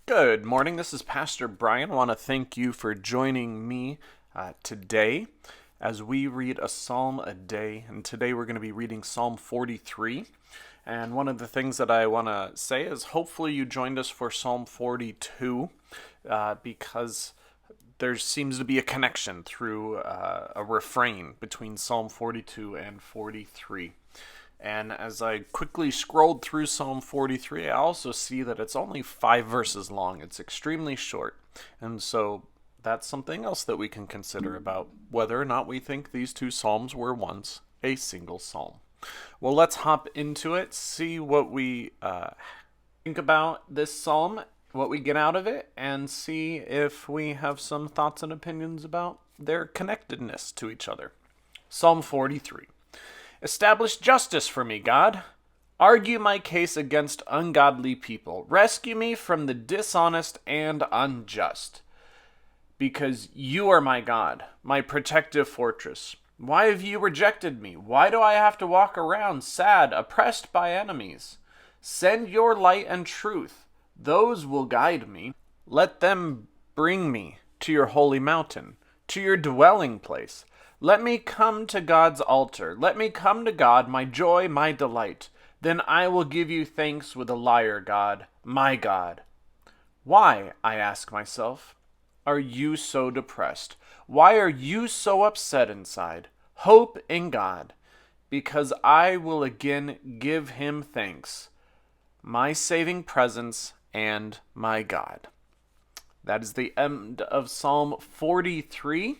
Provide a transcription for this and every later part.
Good morning. This is Pastor Brian. I want to thank you for joining me today as we read a psalm a day. And today we're going to be reading Psalm 43. And one of the things that I want to say is hopefully you joined us for Psalm 42 because there seems to be a connection through a refrain between Psalm 42 and 43. And as I quickly scrolled through Psalm 43, I also see that it's only 5 verses long. It's extremely short. And so that's something else that we can consider about whether or not we think these two psalms were once a single psalm. Well, let's hop into it, see what we think about this psalm, what we get out of it, and see if we have some thoughts and opinions about their connectedness to each other. Psalm 43. Establish justice for me, God. Argue my case against ungodly people. Rescue me from the dishonest and unjust. Because you are my God, my protective fortress. Why have you rejected me? Why do I have to walk around sad, oppressed by enemies? Send your light and truth. Those will guide me. Let them bring me to your holy mountain, to your dwelling place. Let me come to God's altar. Let me come to God, my joy, my delight. Then I will give you thanks with a lyre, God, my God. Why, I ask myself, are you so depressed? Why are you so upset inside? Hope in God, because I will again give him thanks, my saving presence and my God. That is the end of Psalm 43.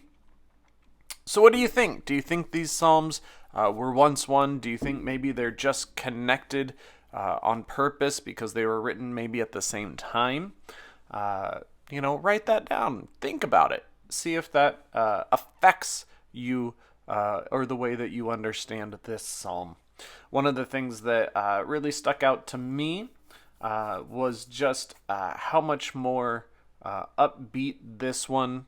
So what do you think? Do you think these psalms were once one? Do you think maybe they're just connected on purpose because they were written maybe at the same time? Write that down. Think about it. See if that affects you or the way that you understand this psalm. One of the things that really stuck out to me was just how much more upbeat this one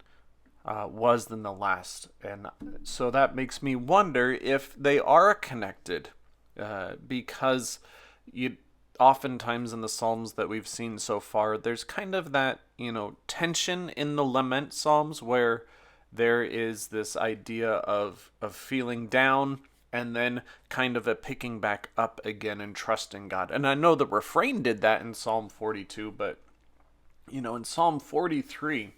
was than the last. And so that makes me wonder if they are connected because oftentimes in the Psalms that we've seen so far, there's kind of that, tension in the lament Psalms where there is this idea of feeling down and then kind of a picking back up again and trusting God. And I know the refrain did that in Psalm 42, but in Psalm 43,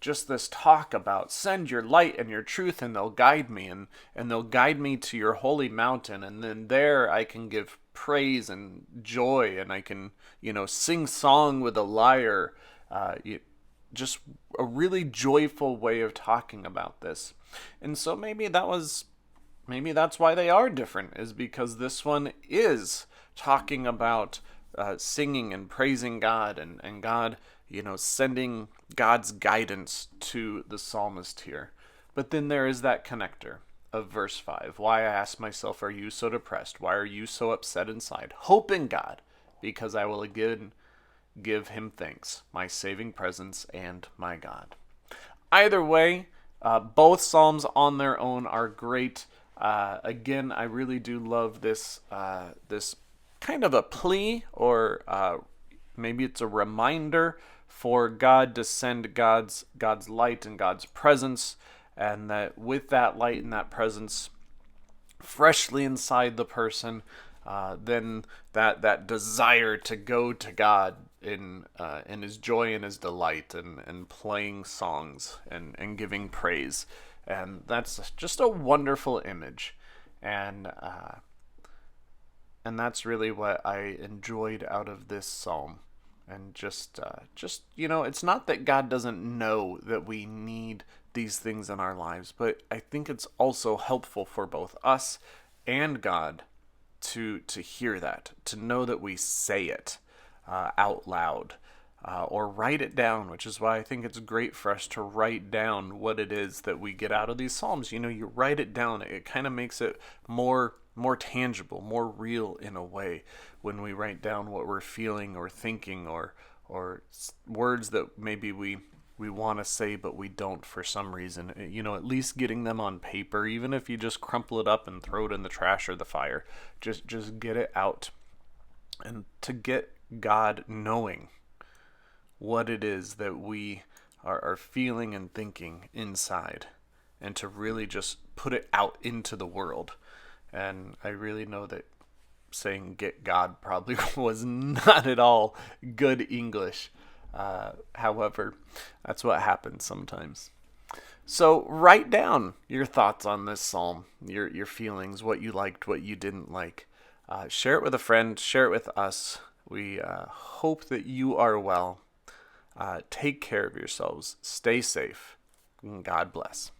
just this talk about send your light and your truth and they'll guide me and they'll guide me to your holy mountain, and then there I can give praise and joy and I can sing song with a lyre. Just a really joyful way of talking about this. And so maybe that's why they are different, is because this one is talking about singing and praising God and God sending God's guidance to the psalmist here. But then there is that connector of verse 5. Why, I ask myself, are you so depressed? Why are you so upset inside? Hope in God, because I will again give him thanks, my saving presence and my God. Either way, both psalms on their own are great. Again, I really do love this kind of a plea, or maybe it's a reminder for God to send God's light and God's presence, and that with that light and that presence freshly inside the person, then that desire to go to God in his joy and his delight and playing songs and giving praise. And that's just a wonderful image. And that's really what I enjoyed out of this psalm. And just it's not that God doesn't know that we need these things in our lives, but I think it's also helpful for both us and God to hear that, to know that we say it out loud or write it down, which is why I think it's great for us to write down what it is that we get out of these psalms. You write it down, it kind of makes it more tangible, more real in a way when we write down what we're feeling or thinking or words that maybe we want to say but we don't for some reason. At least getting them on paper, even if you just crumple it up and throw it in the trash or the fire, just get it out. And to get God knowing what it is that we are feeling and thinking inside, and to really just put it out into the world. And I really know that saying get God probably was not at all good English. However, that's what happens sometimes. So write down your thoughts on this psalm, your feelings, what you liked, what you didn't like. Share it with a friend, share it with us. We hope that you are well. Take care of yourselves, stay safe, and God bless.